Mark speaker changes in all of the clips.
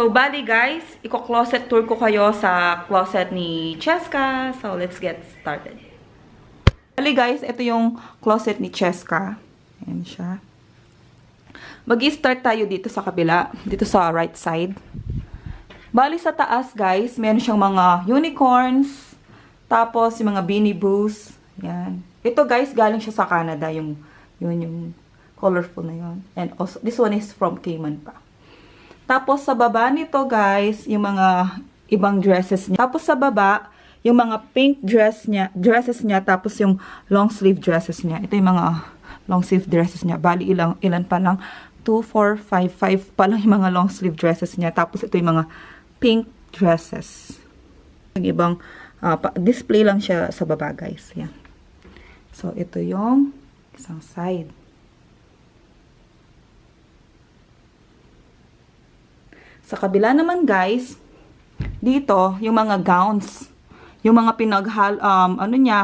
Speaker 1: So, bali guys, iko-closet tour ko kayo sa closet ni Cheska. So, let's get started. Bali guys, ito yung closet ni Cheska. Ayan siya. Mag-i-start tayo dito sa kabila. Dito sa right side. Bali sa taas guys, meron siyang mga unicorns. Tapos, yung mga Beanie Boos. Yan. Ito guys, galing siya sa Canada. Yung colorful na yun. And also, this one is from Cayman pa. Tapos, sa baba nito, guys, yung mga ibang dresses niya. Tapos, sa baba, yung mga pink dresses niya, tapos yung long sleeve dresses niya. Ito yung mga long sleeve dresses niya. Bali, ilan pa lang? 2, 4, 5 pa lang yung mga long sleeve dresses niya. Tapos, ito yung mga pink dresses. Yung ibang, display lang siya sa baba, guys. Yan. So, ito yung isang side. Sa kabila naman guys, dito yung mga gowns, yung mga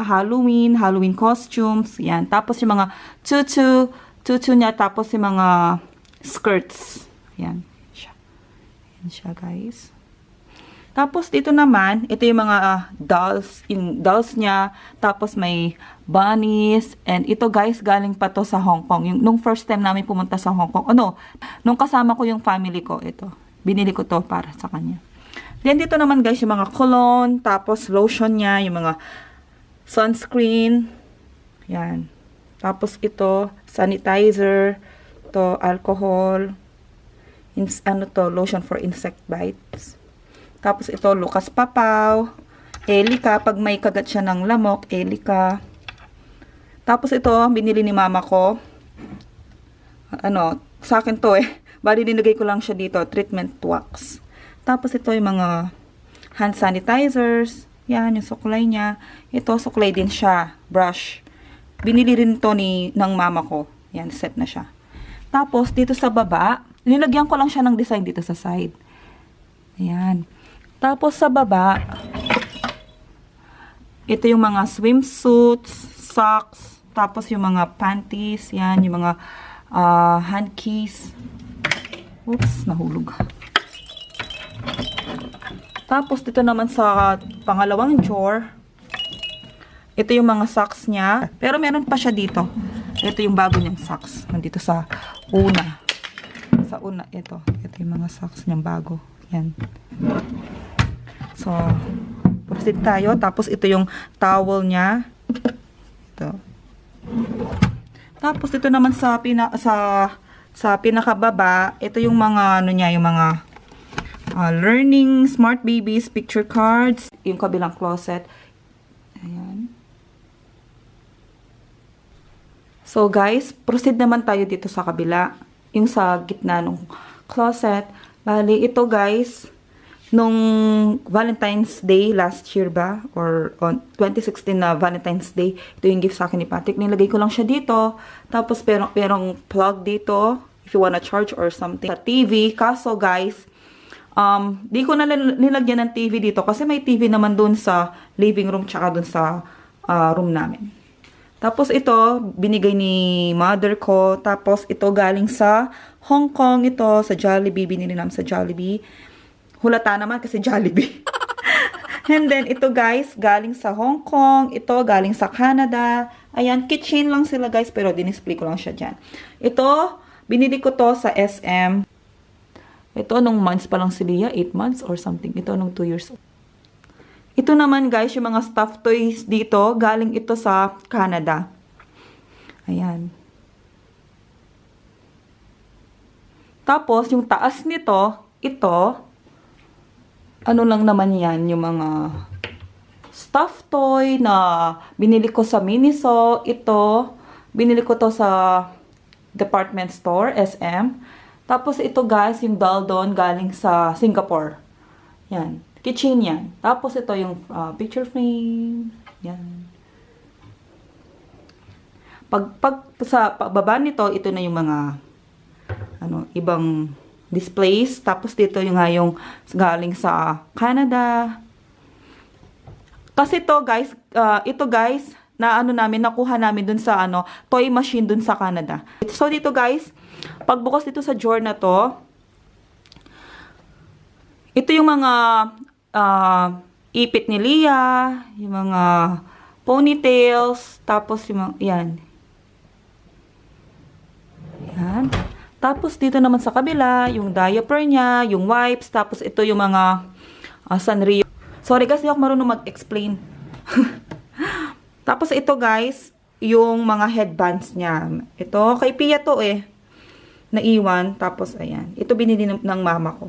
Speaker 1: Halloween costumes, yan. Tapos yung mga tutu niya, tapos yung mga skirts. Yan siya. Yan siya guys. Tapos dito naman, ito yung mga yung dolls niya, tapos may bunnies, and ito guys, galing pa to sa Hong Kong. Nung first time namin pumunta sa Hong Kong, nung kasama ko yung family ko, ito. Binili ko to para sa kanya. Then, dito naman guys, yung mga cologne, tapos lotion niya, yung mga sunscreen. Yan. Tapos ito, sanitizer, to alcohol, lotion for insect bites. Tapos ito, Lucas Papaw, Elika, pag may kagat siya ng lamok, Elika. Tapos ito, binili ni mama ko. Sa akin to Bali, dinagay ko lang siya dito, treatment wax. Tapos ito yung mga hand sanitizers. Yan, yung suklay niya. Ito, suklay din siya. Brush. Binili rin to ng mama ko. Yan, set na siya. Tapos, dito sa baba, nilagyan ko lang siya ng design dito sa side. Ayan. Tapos, sa baba, ito yung mga swimsuits, socks, tapos yung mga panties, yan, yung mga hand keys. Oops, nahulog. Tapos, dito naman sa pangalawang drawer, ito yung mga socks niya. Pero meron pa siya dito. Ito yung bago niyang socks. Nandito sa una. Sa una, ito. Ito yung mga socks niyang bago. Yan. So, proceed tayo. Tapos, ito yung towel niya. Ito. Tapos, ito naman sa pinakababa, ito yung mga yung mga learning, smart babies, picture cards, yung kabilang closet. Ayan. So guys, proceed naman tayo dito sa kabila, yung sa gitna ng closet. Bali, ito guys, nung Valentine's Day last year ba, or on 2016 na Valentine's Day, ito yung gift sa akin ni Patrick. Nilagay ko lang siya dito. Tapos, perong plug dito, if you wanna charge or something. Sa TV, kaso guys, di ko na nilagyan ng TV dito kasi may TV naman dun sa living room tsaka dun sa room namin. Tapos ito, binigay ni mother ko. Tapos ito galing sa Hong Kong, ito sa Jollibee, binili namin sa Jollibee. Hulata naman kasi Jollibee. And then, ito guys, galing sa Hong Kong. Ito, galing sa Canada. Ayan, kitchen lang sila guys, pero dinisplay ko lang siya dyan. Ito, binili ko to sa SM. Ito, nung months pa lang si Leah, 8 months or something. Ito, nung 2 years old. Ito naman guys, yung mga stuffed toys dito, galing ito sa Canada. Ayan. Tapos, yung taas nito, ito, lang naman yan, yung mga stuffed toy na binili ko sa Miniso. Ito, binili ko to sa department store, SM. Tapos ito guys, yung Daldon galing sa Singapore. Yan, kitchen yan. Tapos ito yung picture frame. Yan. Pag sa baba nito, ito na yung mga ibang displays. Tapos dito yung galing sa Canada. Kasi ito guys, nakuha namin dun sa toy machine dun sa Canada. So dito guys, pagbukas dito sa drawer na to, Ito yung mga ipit ni Leah, yung mga ponytails, tapos yung mga, yan. Yan. Tapos dito naman sa kabila, yung diaper niya, yung wipes, tapos ito yung mga Sanrio. Sorry kasi ako marunong mag-explain. Tapos ito guys, yung mga headbands niya. Ito, kay Pia to naiwan. Tapos ayan, ito binili ng mama ko.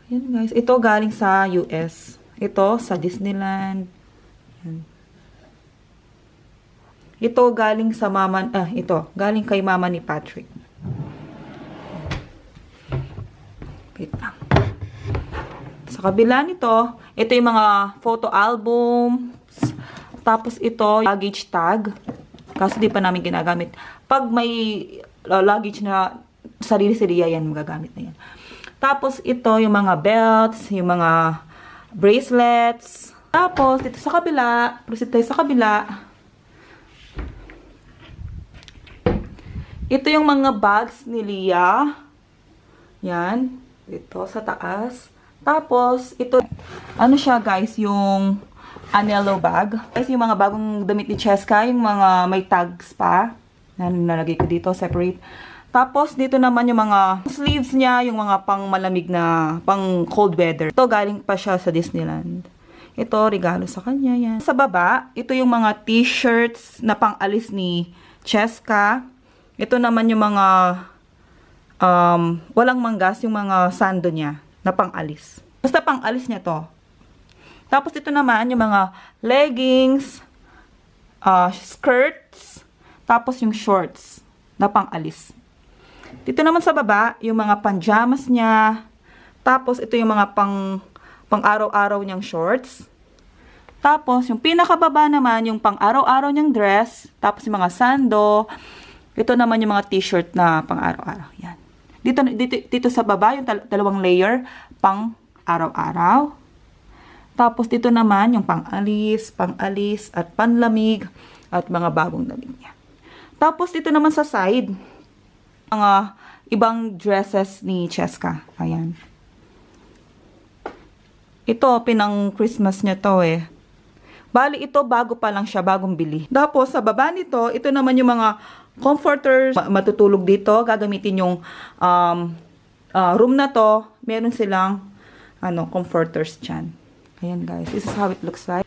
Speaker 1: Ayan guys, ito galing sa US. Ito sa Disneyland. Ayan. Ito galing sa mama, ito, galing kay mama ni Patrick. Wait lang. Sa kabila nito, ito yung mga photo album. Tapos ito, luggage tag. Kasi di pa namin ginagamit. Pag may luggage na sarili-sili, yan, magagamit na yan. Tapos ito, yung mga belts, yung mga bracelets. Tapos, dito sa kabila, proceed tayo sa kabila. Ito yung mga bags ni Leah. Yan. Ito sa taas. Tapos, ito, ano siya guys, yung Anello bag. Guys, yung mga bagong damit ni Cheska, yung mga may tags pa. Nalagay ko dito, separate. Tapos, dito naman yung mga sleeves niya, yung mga pang malamig na, pang cold weather. Ito, galing pa siya sa Disneyland. Ito, regalo sa kanya, yan. Sa baba, ito yung mga t-shirts na pang alis ni Cheska. Ito naman yung mga, walang manggas, yung mga sando niya. Na pang-alis. Basta pang-alis niya to. Tapos ito naman yung mga leggings, skirts, tapos yung shorts na pang-alis. Dito naman sa baba, yung mga pajamas niya. Tapos ito yung mga pang-araw-araw niyang shorts. Tapos yung pinakababa naman yung pang-araw-araw niyang dress. Tapos yung mga sando. Ito naman yung mga t-shirt na pang-araw-araw. Yan. Dito sa baba, yung dalawang layer, pang araw-araw. Tapos dito naman, yung pang-alis, at panlamig, at mga bagong damit niya. Tapos dito naman sa side, mga ibang dresses ni Cheska. Ayan. Ito, pinang Christmas niya to Bali, ito bago pa lang siya, bagong bili. Tapos sa baba nito, ito naman yung mga comforters, matutulog dito, gagamitin yung room na to, meron silang comforters dyan. Ayan guys, this is how it looks like.